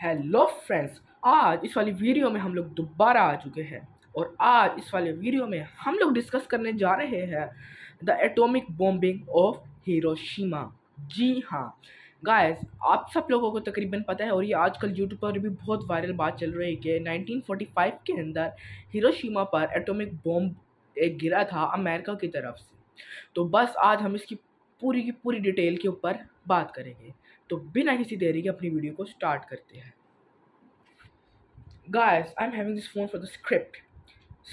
Hello friends, आज इस वाली वीडियो में हम लोग दोबारा आ चुके हैं और आज इस वाले वीडियो में हम लोग डिस्कस करने जा रहे हैं the atomic bombing of Hiroshima. जी हाँ गाइस, आप सब लोगों को तकरीबन पता है और ये आजकल यूट्यूब पर भी बहुत वायरल बात चल रही है कि 1945 के अंदर हिरोशिमा पर एटॉमिक बॉम्ब एक गिरा था अमेरिका की तरफ से। तो बस आज हम इसकी पूरी की पूरी डिटेल के ऊपर बात करेंगे। तो बिना किसी देरी के अपनी वीडियो को स्टार्ट करते हैं। Guys, I am having this phone for the script.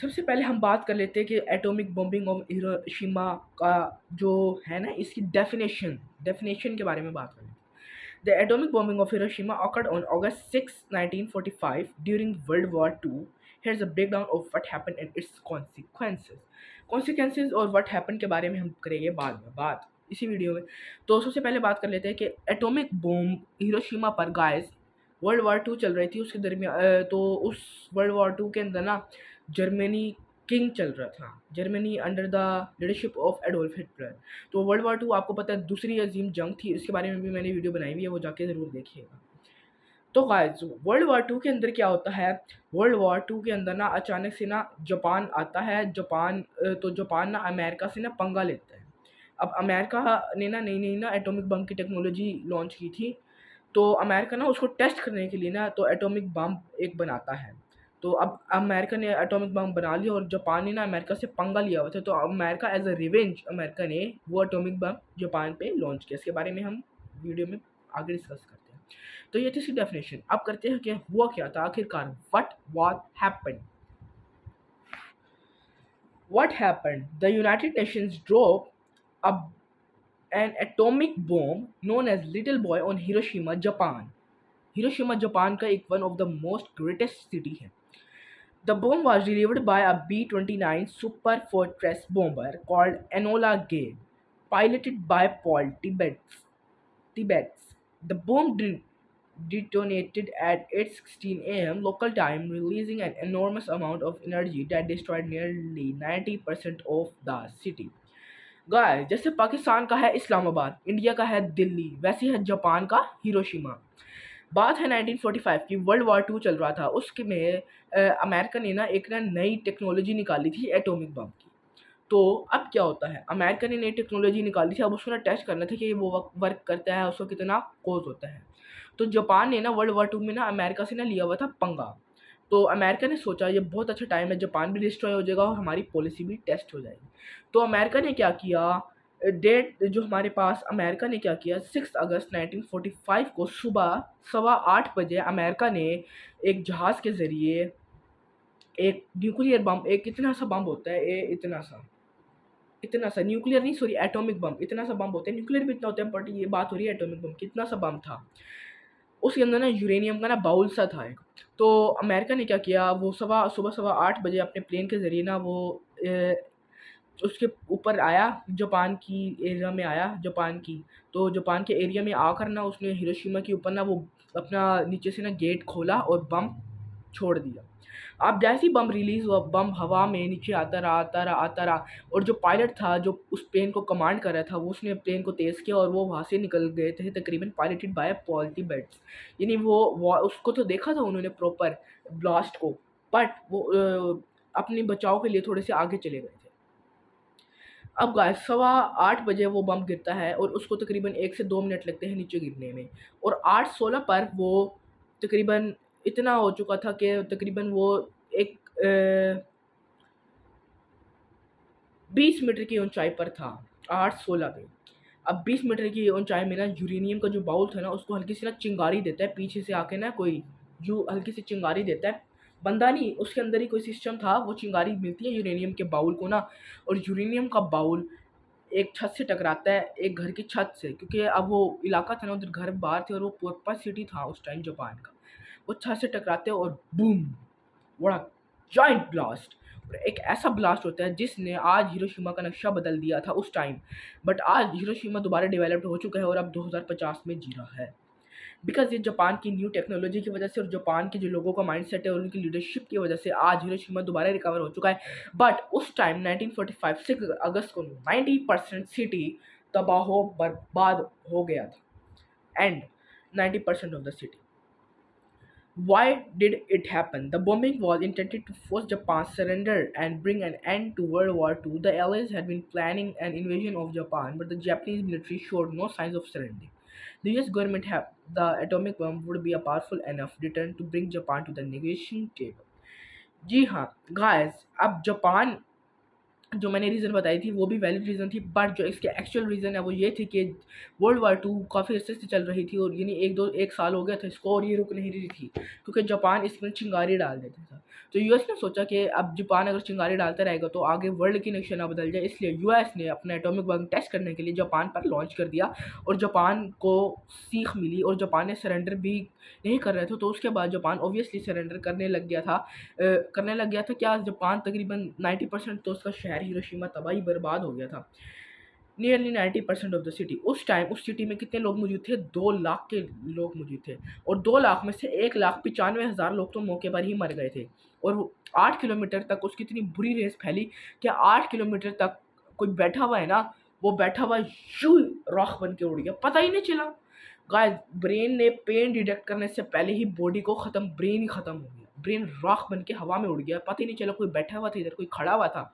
सबसे पहले हम बात कर लेते हैं कि एटॉमिक बॉम्बिंग ऑफ हिरोशिमा का जो है ना, इसकी डेफिनेशन के बारे में बात करें। The atomic bombing of Hiroshima occurred on August 6, 1945 during World War II. Here's a breakdown of what happened and its consequences. Consequences और what happened के बारे में हम करेंगे बाद में बात इसी वीडियो में। तो सबसे पहले बात कर लेते हैं कि एटॉमिक बॉम्ब हिरोशिमा पर गाइस वर्ल्ड वार टू चल रही थी उसके दरमियान। तो उस वर्ल्ड वार टू के अंदर ना जर्मनी किंग चल रहा था, Germany under the leadership of Adolf Hitler. तो वर्ल्ड वार टू आपको पता है दूसरी अजीम जंग थी, इसके बारे में भी मैंने वीडियो बनाई हुई है, वो जाके ज़रूर देखिएगा। तो गाइस वर्ल्ड वार टू के अंदर क्या होता है, वर्ल्ड वार टू के अंदर ना अचानक से ना जापान आता है। तो जापान ना अमेरिका से ना पंगा लेता है। अब अमेरिका ने ना नई नई ना एटॉमिक बम की टेक्नोलॉजी लॉन्च की थी। तो अमेरिका ना उसको टेस्ट करने के लिए ना तो एटॉमिक बम एक बनाता है। तो अब अमेरिका ने एटॉमिक बम बना लिया और जापान ने ना अमेरिका से पंगा लिया हुआ था। तो America as a revenge America ने वो एटॉमिक बम जापान पे लॉन्च किया। इसके बारे में हम वीडियो में आगे डिस्कस करते हैं। तो ये थी इसकी डेफिनेशन। अब करते हैं कि हुआ क्या था आखिरकार, what happened the United Nations drop अब an atomic bomb known as Little Boy on Hiroshima, Japan. Hiroshima Japan का एक one of the most greatest city है। The bomb was delivered by a B-29 Super Fortress bomber called Enola Gay, piloted by Paul Tibbets. The bomb detonated at 8:16 a.m. local time, releasing an enormous amount of energy that destroyed nearly 90% of the city. Guys, जैसे पाकिस्तान का है Islamabad, India का है दिल्ली, वैसे है Japan का Hiroshima. बात है 1945 की, वर्ल्ड वार टू चल रहा था। उसके में अमेरिका ने ना एक ना नई टेक्नोलॉजी निकाली थी एटॉमिक बम की। तो अब क्या होता है, अमेरिका ने नई टेक्नोलॉजी निकाली थी, अब उसको ना टेस्ट करना था कि वो वर्क करता है, उसको कितना कोज होता है। तो जापान ने ना वर्ल्ड वार टू में ना अमेरिका से ना लिया हुआ था पंगा। तो अमेरिका ने सोचा ये बहुत अच्छा टाइम है, जापान भी डिस्ट्रॉय हो जाएगा और हमारी पॉलिसी भी टेस्ट हो जाएगी। तो अमेरिका ने क्या किया, डेट जो हमारे पास, अमेरिका ने क्या किया, 6 अगस्त 1945 को सुबह 8:15 बजे अमेरिका ने एक जहाज़ के ज़रिए एक न्यूक्लियर बम, एक इतना सा बम होता है, इतना सा न्यूक्लियर नहीं, सॉरी एटॉमिक बम, इतना सा बम होता है, न्यूक्लियर भी इतना होता है बट ये बात हो रही है एटॉमिक बम की। इतना सा बम था, उसके अंदर ना यूरेनियम का ना बाउल सा था एक। तो अमेरिका ने क्या किया, वो सुबह 8:15 अपने प्लेन के ज़रिए ना वो उसके ऊपर आया, जापान की एरिया में आया, जापान की। तो जापान के एरिया में आकर ना उसने हिरोशिमा के ऊपर ना वो अपना नीचे से ना गेट खोला और बम छोड़ दिया। अब जैसे ही बम रिलीज़ हुआ, बम हवा में नीचे आता रहा और जो पायलट था जो उस प्लेन को कमांड कर रहा था, वो उसने प्लेन को तेज़ किया और वो वहाँ से निकल गए थे, तकरीबन पायलटेड बाय पॉल टिबेट्स। यानी वो उसको तो देखा था उन्होंने प्रॉपर ब्लास्ट को, बट वो अपने बचाव के लिए थोड़े से आगे चले गए थे। अब गाइस 8:15 वो बम गिरता है और उसको तकरीबन 1 से 2 मिनट लगते हैं नीचे गिरने में, और 8:16 पर वो तकरीबन इतना हो चुका था कि तकरीबन वो एक 20 मीटर की ऊंचाई पर था, 8:16 पे। अब 20 मीटर की ऊंचाई में ना यूरेनियम का जो बाउल था ना उसको हल्की सी ना चिंगारी देता है पीछे से आके ना, कोई जो हल्की सी चिंगारी देता है, बंदा नहीं, उसके अंदर ही कोई सिस्टम था, वो चिंगारी मिलती है यूरेनियम के बाउल को ना, और यूरेनियम का बाउल एक छत से टकराता है, एक घर की छत से, क्योंकि अब वो इलाका था ना उधर घर बाहर थे और वो पूरा सिटी था उस टाइम जापान का। वो छत से टकराते हैं और बूम, बड़ा जॉइंट ब्लास्ट। और एक ऐसा ब्लास्ट होता है जिसने आज हिरोशिमा का नक्शा बदल दिया था उस टाइम, बट आज हिरोशिमा दोबारा डेवलप्ड हो चुका है और अब 2050 में जी रहा है। बिकॉज ये जापान की न्यू टेक्नोलॉजी की वजह से और जापान के जो लोगों का माइंडसेट है और उनकी लीडरशिप की वजह से आज हिरोशिमा दोबारा रिकवर हो चुका है। बट उस टाइम 1945 6 अगस्त को 90% सिटी तबाह बर्बाद हो गया था, and 90% of the city. Why did it happen? The bombing was intended to force Japan's surrender and bring an end to World War II. The Allies had been planning an invasion of Japan, but the Japanese military showed no signs of surrendering. The US government had the atomic bomb would be a powerful enough deterrent to bring Japan to the negotiation table. जी हाँ guys, अब Japan जो मैंने reason बताई थी वो भी valid reason थी, but जो इसके एक्चुअल रीज़न है वो ये थी कि वर्ल्ड वार टू काफ़ी अर्से से चल रही थी और यानी एक साल हो गया था इसको और ये रुक नहीं रही थी क्योंकि जापान इसमें चिंगारी डाल देता था। तो यूएस ने सोचा कि अब जापान अगर चिंगारी डालता रहेगा तो आगे वर्ल्ड की नक्शा ना बदल जाए, इसलिए यूएस ने अपने एटॉमिक बम टेस्ट करने के लिए जापान पर लॉन्च कर दिया और जापान को सीख मिली और जापान ने सरेंडर भी नहीं कर रहे थे। तो उसके बाद जापान ऑब्वियसली सरेंडर करने लग गया था। क्या जापान तकरीबन 90% तो उसका शहर हिरोशिमा तबाही बर्बाद हो गया था। Nearly 90% of the city. उस टाइम उस सिटी में कितने लोग मौजूद थे? 2 लाख के लोग मौजूद थे और 2 लाख में से 1,95,000 लोग तो मौके पर ही मर गए थे। और वो 8 किलोमीटर तक उसकी इतनी बुरी रेस फैली कि 8 किलोमीटर तक कोई बैठा हुआ है ना, वो बैठा हुआ यूं राख बन के उड़ गया, पता ही नहीं चला। गाइस, ब्रेन ने पेन डिटेक्ट करने से पहले ही बॉडी को खत्म, ब्रेन ही खत्म हो गया, ब्रेन राख बन के हवा में उड़ गया, पता ही नहीं चला। कोई बैठा हुआ था इधर, कोई खड़ा हुआ था।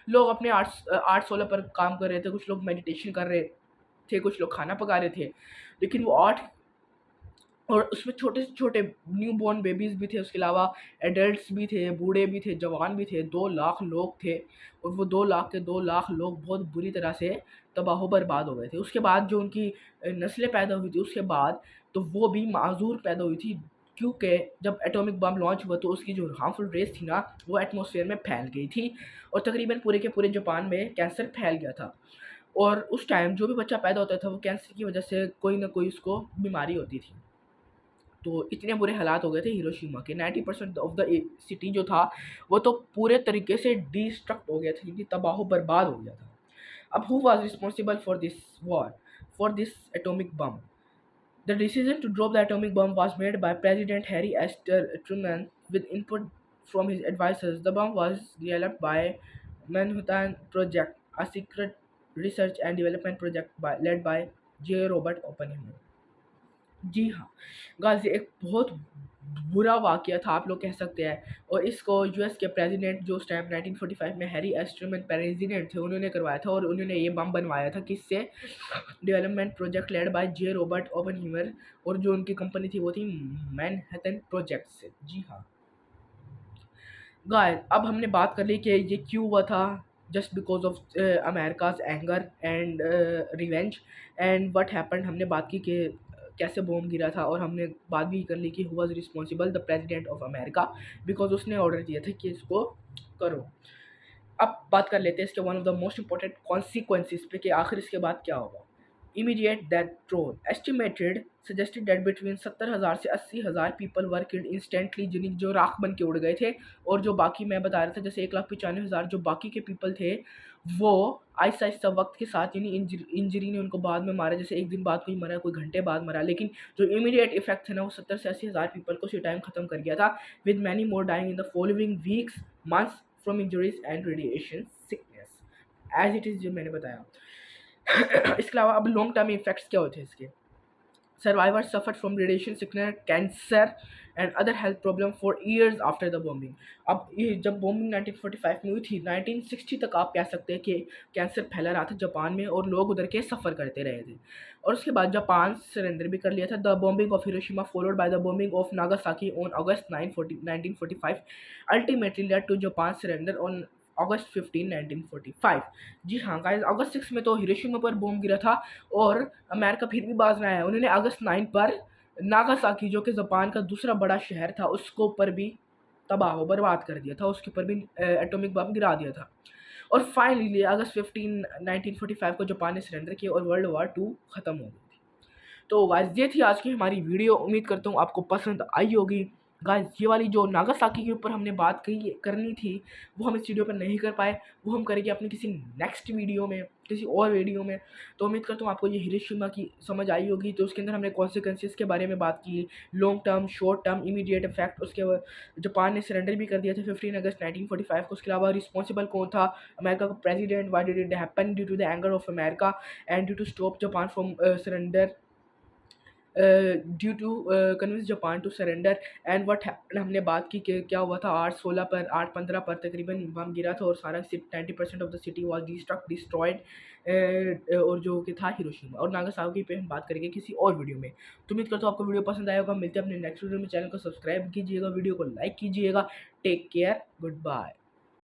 लोग अपने आर्ट सोलह पर काम कर रहे थे, कुछ लोग मेडिटेशन कर रहे थे, कुछ लोग खाना पका रहे थे, लेकिन वो आर्ट और उसमें छोटे से छोटे न्यू बॉर्न बेबीज़ भी थे, उसके अलावा एडल्ट्स भी थे, बूढ़े भी थे, जवान भी थे। 2 लाख लोग थे और वो 2 लाख के 2 लाख लोग बहुत बुरी तरह से तबाह बर्बाद हो गए थे। उसके बाद जो उनकी नस्लें पैदा हुई थी उसके बाद, तो वो भी माजूर पैदा हुई थी क्योंकि जब एटॉमिक बम लॉन्च हुआ तो उसकी जो हार्मफुल रेस थी ना वो एटमॉस्फेयर में फैल गई थी और तकरीबन पूरे के पूरे जापान में कैंसर फैल गया था। और उस टाइम जो भी बच्चा पैदा होता था वो कैंसर की वजह से कोई ना कोई उसको बीमारी होती थी। तो इतने बुरे हालात हो गए थे हिरोशिमा के। 90% ऑफ द सिटी जो था वो तो पूरे तरीके से डिस्ट्रक्ट हो गया था, क्योंकि तबाह बर्बाद हो गया था। अब who was responsible for this war, for this atomic bomb? The decision to drop the atomic bomb was made by President Harry S. Truman with input from his advisors. The bomb was developed by Manhattan Project, a secret research and development project led by J. Robert Oppenheimer. जी हाँ, गाज़ी एक बहुत बुरा वाक़या था आप लोग कह सकते हैं और इसको यूएस के प्रेसिडेंट जो उस टाइम 1945 में हैरी एस ट्रूमन प्रेसिडेंट थे उन्होंने करवाया था और उन्होंने ये बम बनवाया था किससे? Development project led by J Robert Oppenheimer और जो उनकी कंपनी थी वो थी मैनहट्टन प्रोजेक्ट से। जी हाँ। गाइस, अब हमने बात कर ली कि ये क्यों हुआ था, just because of America's anger and revenge and what happened. हमने बात की कि कैसे बॉम्ब गिरा था और हमने बात भी कर ली कि who was responsible, the president of America, because उसने ऑर्डर दिया था कि इसको करो। अब बात कर लेते हैं इसके one of the most important consequences पे कि आखिर इसके बाद क्या होगा। Immediate death toll estimated suggested date between 70,000 से 80,000 पीपल वर किल्ड इंस्टेंटली, जिन्हें जो राख बन के उड़ गए थे और जो बाकी मैं बता रहा था जैसे 1,95,000 जो बाकी के पीपल थे वो आहिस्ता आहिस्ता वक्त के साथ यानी इंजरी ने उनको बाद में मारा, जैसे एक दिन बाद कोई मरा, कोई घंटे बाद मरा, लेकिन जो इमीडिएट इफेक्ट थे ना वो 70 से 80,000 पीपल को उसी टाइम खत्म कर गया था, with many more dying in the following weeks months from injuries and radiation sickness, as it is जो मैंने बताया। इसके अलावा अब लॉन्ग टर्म इफेक्ट्स क्या होते हैं इसके? Survivors suffered from radiation sickness, cancer and other health problems for years after the bombing. अब ये जब बॉम्बिंग 1945 में हुई थी 1960 तक आप कह सकते हैं कि कैंसर फैला रहा था जापान में और लोग उधर के सफ़र करते रहे थे और उसके बाद जापान सरेंडर भी कर लिया था। The bombing of Hiroshima followed by the bombing of Nagasaki on August 1945 ultimately led to Japan surrender on August 15, 1945। जी हाँ गाइस, अगस्त 6 में तो हिरोशिमा पर बॉम्ब गिरा था और अमेरिका फिर भी बाज ना आया। उन्होंने अगस्त 9 पर नागासाकी जो कि जापान का दूसरा बड़ा शहर था उसको पर भी तबाह बर्बाद कर दिया था, उसके ऊपर भी एटॉमिक बम गिरा दिया था। और फाइनली अगस्त 15, 1945 को जापान ने सरेंडर किया और वर्ल्ड वार 2 ख़त्म हो गई थी। तो गाइस ये थी आज की हमारी वीडियो, उम्मीद करता हूँ आपको पसंद आई होगी। गाइस ये वाली जो नागासाकी के ऊपर हमने बात करनी थी वो हम इस वीडियो पर नहीं कर पाए, वो हम करेंगे अपनी किसी नेक्स्ट वीडियो में, किसी और वीडियो में। तो उम्मीद करता हूँ आपको ये हिरोशिमा की समझ आई होगी। तो उसके अंदर हमने कॉन्सिक्वेंसेस के बारे में बात की, long term, short term, immediate effect, उसके बाद जापान ने सरेंडर भी कर दिया था 15 अगस्त 1945 को। उसके अलावा रिस्पॉन्सिबल कौन था? अमेरिका का president. Why did it happen? Due to the anger of America and due to stop Japan from surrender due to convince Japan to surrender. And what happened, हमने बात की कि क्या हुआ था 8/16 पर 8/15 पर तकरीबन बम गिरा था और सारा 90% of the city was destroyed, और जो कि था हिरोशिमा और नागासाकी पे हम बात करेंगे किसी और वीडियो में। तो उम्मीद करता हूँ आपको वीडियो पसंद आया होगा। मिलते हैं अपने नेक्स्ट वीडियो में। चैनल को सब्सक्राइब कीजिएगा, वीडियो को लाइक कीजिएगा। Take care, good bye.